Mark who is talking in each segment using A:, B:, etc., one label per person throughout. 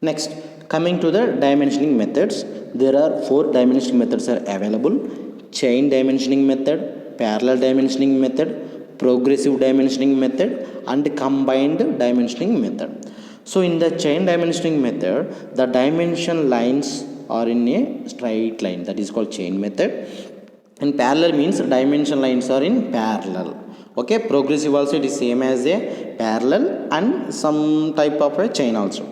A: Next, coming to the dimensioning methods, there are four dimensioning methods are available: chain dimensioning method, parallel dimensioning method, progressive dimensioning method, and combined dimensioning method. So, in the chain dimensioning method, the dimension lines are in a straight line, that is called chain method. And parallel means dimension lines are in parallel. Okay, progressive also it is same as a parallel and some type of a chain also.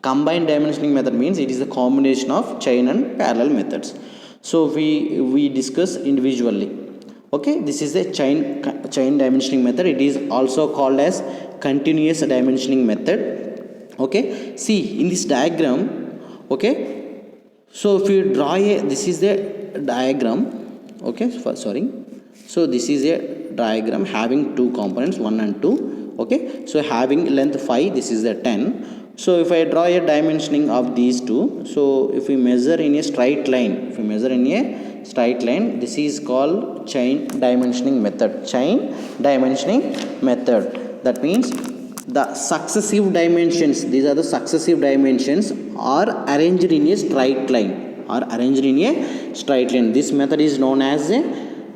A: Combined dimensioning method means it is a combination of chain and parallel methods. So we discuss individually. Okay, this is a chain dimensioning method. It is also called as continuous dimensioning method. Okay, see in this diagram. Okay, so if you draw a, this is the diagram. Okay, sorry. So this is a diagram having two components, 1 and 2. Okay, so having length 5, this is the 10. So if I draw a dimensioning of these two, so if we measure in a straight line, this is called chain dimensioning method. That means the successive dimensions, these are the successive dimensions, are arranged in a straight line. This method is known as a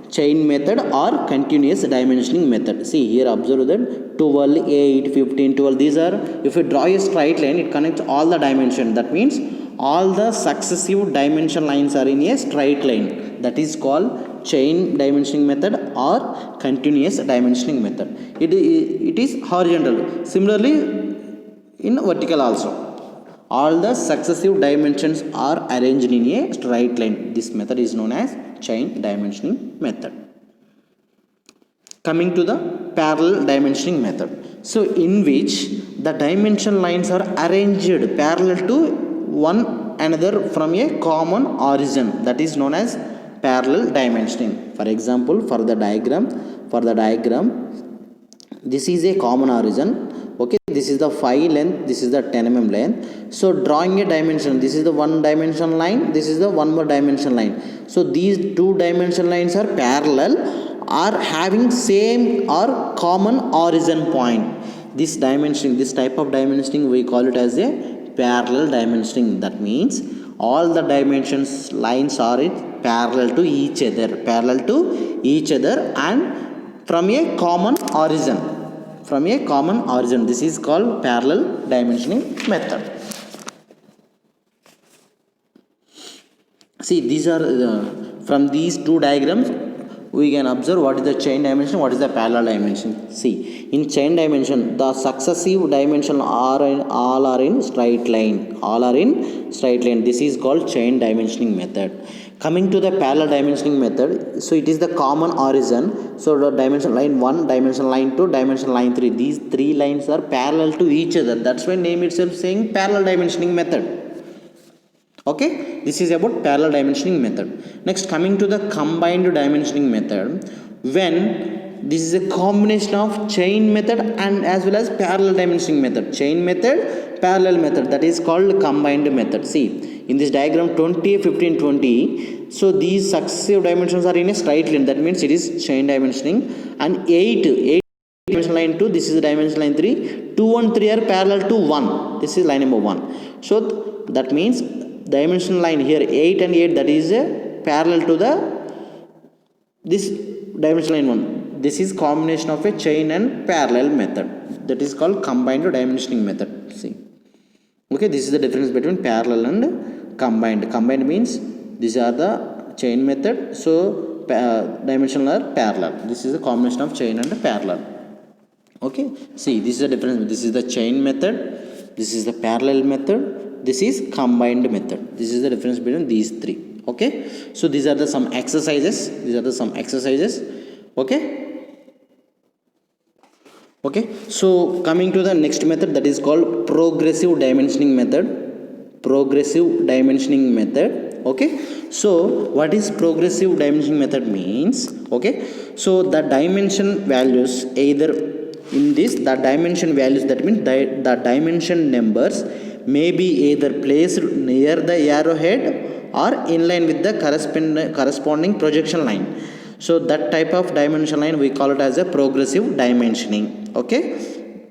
A: chain method or continuous dimensioning method. See here, observe that 12, 8, 15, 12, these are, if you draw a straight line, it connects all the dimension. That means all the successive dimension lines are in a straight line. That is called chain dimensioning method or continuous dimensioning method. It is horizontal. Similarly, in vertical also. All the successive dimensions are arranged in a straight line. This method is known as chain dimensioning method. Coming to the parallel dimensioning method. So in which the dimension lines are arranged parallel to one another from a common origin. That is known as parallel dimensioning. For example, for the diagram, this is a common origin. Okay, this is the 5 length, this is the 10 mm length. So drawing a dimension, this is the one dimension line, this is the one more dimension line. So these two dimension lines are parallel, are having same or common origin point. This type of dimensioning, we call it as a parallel dimensioning. That means all the dimensions lines are in parallel to each other and from a common origin. This is called parallel dimensioning method. See, these are from these two diagrams we can observe what is the chain dimension, what is the parallel dimension. See, in chain dimension, the successive dimension all are in straight line. This is called chain dimensioning method. Coming to the parallel dimensioning method, so it is the common origin. So the dimension line 1, dimension line 2, dimension line 3. These three lines are parallel to each other. That's why name itself saying parallel dimensioning method. Okay, this is about parallel dimensioning method. Next, coming to the combined dimensioning method, when this is a combination of chain method and as well as parallel dimensioning method. Chain method, parallel method, that is called combined method. See, in this diagram 20, 15, 20, so these successive dimensions are in a straight line. That means it is chain dimensioning. And 8 dimension line 2, this is dimension line 3. 2 and 3 are parallel to 1. This is line number 1. So that means dimension line here 8 and 8, that is parallel to this dimension line 1. This is combination of a chain and parallel method. That is called combined dimensioning method. See, okay, this is the difference between parallel and combined. Combined means these are the chain method, so dimensional are parallel. This is a combination of chain and parallel. Okay, see, this is the difference. This is the chain method, this is the parallel method, this is combined method. This is the difference between these three. Okay, so these are the some exercises. Okay, so coming to the next method, that is called progressive dimensioning method. Okay, so what is progressive dimensioning method means? Okay, so the dimension values either in this, the dimension values, that means the dimension numbers may be either placed near the arrowhead or in line with the corresponding projection line. So that type of dimension line we call it as a progressive dimensioning. Okay,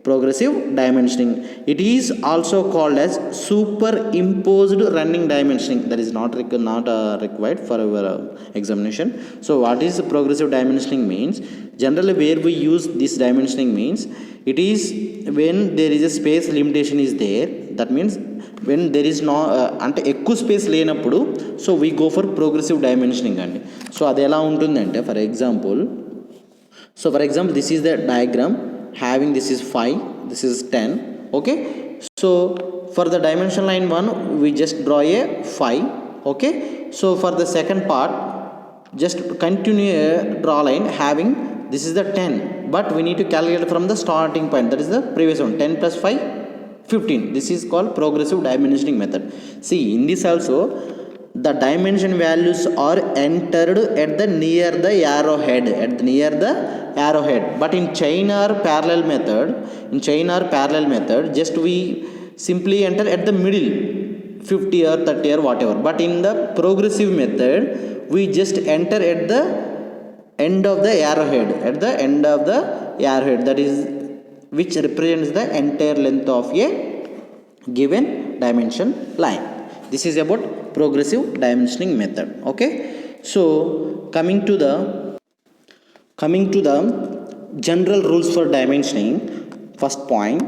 A: progressive dimensioning. It is also called as superimposed running dimensioning. That is not required for our examination. So what is progressive dimensioning means? Generally where we use this dimensioning means, it is when there is a space limitation is there. That means when there is no అంటే ఎక్కువ space లేనప్పుడు so we go for progressive dimensioning అండి. So అది ఎలా ఉంటుందంటే for example this is the diagram having this is 5, this is 10. Okay, so for the dimension line 1 we just draw a 5. Okay, so for the second part just continue a draw line having this is the 10, but we need to calculate from the starting point, that is the previous one. 10 plus 5 15. This is called progressive dimensioning method. See, in this also the dimension values are entered at the near the arrowhead, but in chain or parallel method just we simply enter at the middle 50 or 30 or whatever, but in the progressive method we just enter at the end of the arrowhead, that is which represents the entire length of a given dimension line. This is about progressive dimensioning method. Okay, so coming to the general rules for dimensioning. First point,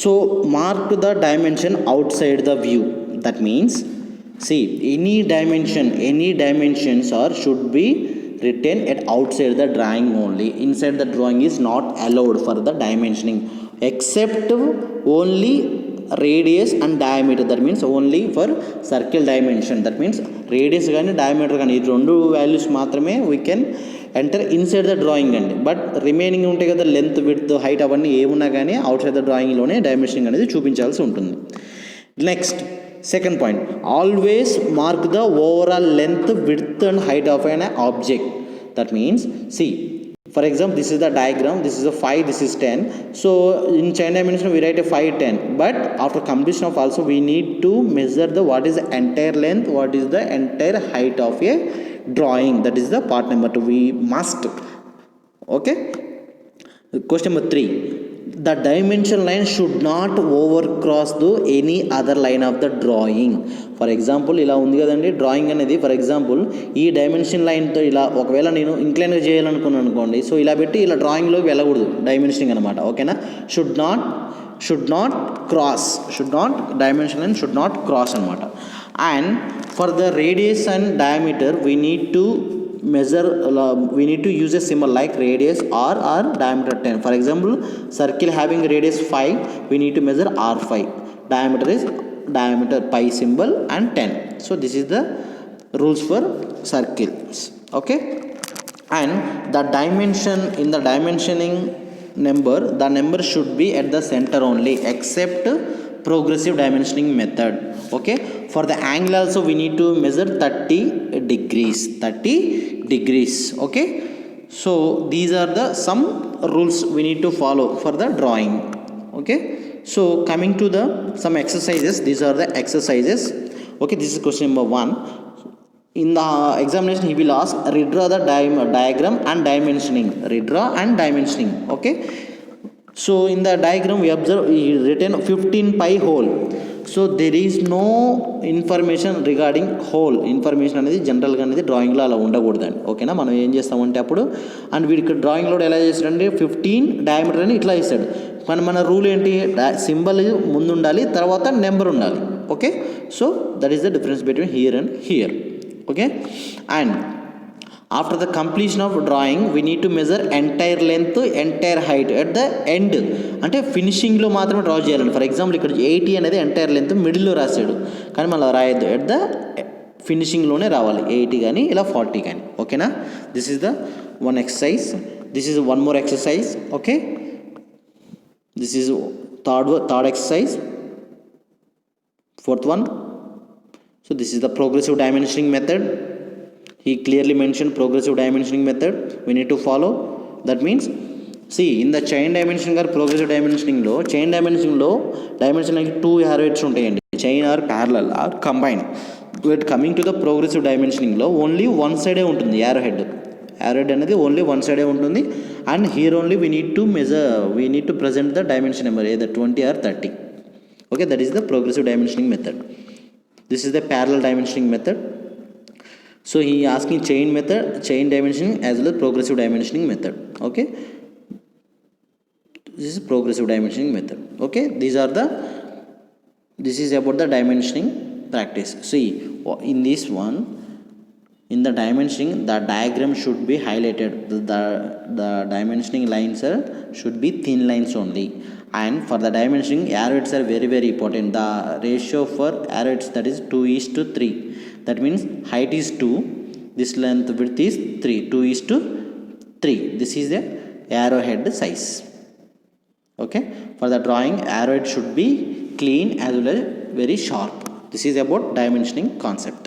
A: so mark the dimension outside the view. That means, see, any dimensions or should be written at outside the drawing only. Inside the drawing is not allowed for the dimensioning, except only radius and diameter. That means only for circle dimension. That means radius కానీ diameter కానీ ఈ రెండు values మాత్రమే we can enter inside the drawing అండి. But remaining ఉంటాయి కదా, length width height అవన్నీ ఏమున్నా కానీ అవుట్ సైడ్ ద డ్రాయింగ్లోనే డైమెన్షనింగ్ అనేది చూపించాల్సి ఉంటుంది. Next second point, always mark the overall length width and height of an object. That means, see, for example, this is the diagram, this is a 5, this is 10. So in chain dimension we write a 5 10, but after completion of also we need to measure the what is the entire length, what is the entire height of a drawing. That is the part number 2 we must. Okay, question number 3, the dimension line should not overcross the any other line of the drawing. For example ఇలా ఉంది కదండి drawing అనేది. For example ఈ dimension లైన్తో ఇలా ఒకవేళ నేను incline చేయాలనుకున్నాను అనుకోండి, సో ఇలా పెట్టి ఇలా డ్రాయింగ్లోకి వెళ్ళకూడదు, డైమెన్షనింగ్ అనమాట. ఓకేనా, should not cross, dimension line should not cross అనమాట. And for the radius and diameter we need to use a symbol like radius or diameter 10. For example, circle having radius 5, we need to measure r5, diameter pi symbol and 10. So this is the rules for circles. Okay, and the dimension in the dimensioning number, the number should be at the center only except progressive dimensioning method. Okay, for the angle also we need to measure 30 degrees. Okay, so these are the some rules we need to follow for the drawing. Okay, so coming to the some exercises, these are the exercises. Okay, this is question number 1. In the examination he will ask redraw the diagram and dimensioning. Okay, so in the diagram we observe he written 15 pi hole. So there is no information regarding hole. Information అనేది జనరల్గా అనేది డ్రాయింగ్లో అలా ఉండకూడదండి. ఓకేనా, మనం ఏం చేస్తామంటే అప్పుడు అండ్ వీడికి డ్రాయింగ్లో ఎలా చేస్తాడంటే 15 డయామీటర్ అని ఇట్లా ఇస్తాడు. కానీ మన రూల్ ఏంటి, సింబల్ ముందు ఉండాలి, తర్వాత నెంబర్ ఉండాలి. Okay, so that is the difference between here and here. Okay, and after the completion of drawing we need to measure entire length, entire height at the end. అంటే ఫినిషింగ్లో మాత్రమే draw చేయాలండి. For example ఇక్కడ 80 అనేది entire length మిడిల్లో రాశాడు, కానీ మళ్ళీ రాయొద్దు, at the ఫినిషింగ్లోనే రావాలి, 80 కానీ ఇలా 40 కానీ. ఓకేనా, this is the one exercise. This is one more exercise. Okay, this is third exercise. Fourth one, so this is the progressive dimensioning method. He clearly mentioned progressive dimensioning method we need to follow. That means, see, in the chain dimensioning or progressive dimensioning లో, chain dimensioning లో dimensioning 2 arrowheads ఉంటాయండి, chain or parallel or combined. But coming to the progressive dimensioning లో only one సైడే ఉంటుంది arrowhead. arrowhead అనేది only one సైడే ఉంటుంది. And here only we need to present the dimension number either 20 or 30. Okay, that is the progressive dimensioning method. This is the parallel dimensioning method. So he asking chain dimensioning as well as progressive dimensioning method. Okay, this is progressive dimensioning method. Okay, this is about the dimensioning practice. See, in this one, in the dimensioning, the diagram should be highlighted. The dimensioning lines should be thin lines only. And for the dimensioning, arrowheads are very very important. The ratio for arrowheads, that is 2:3. That means height is 2, this length width is 3, 2:3. This is the arrowhead size. Okay, for the drawing, arrowhead should be clean as well as very sharp. This is about dimensioning concept.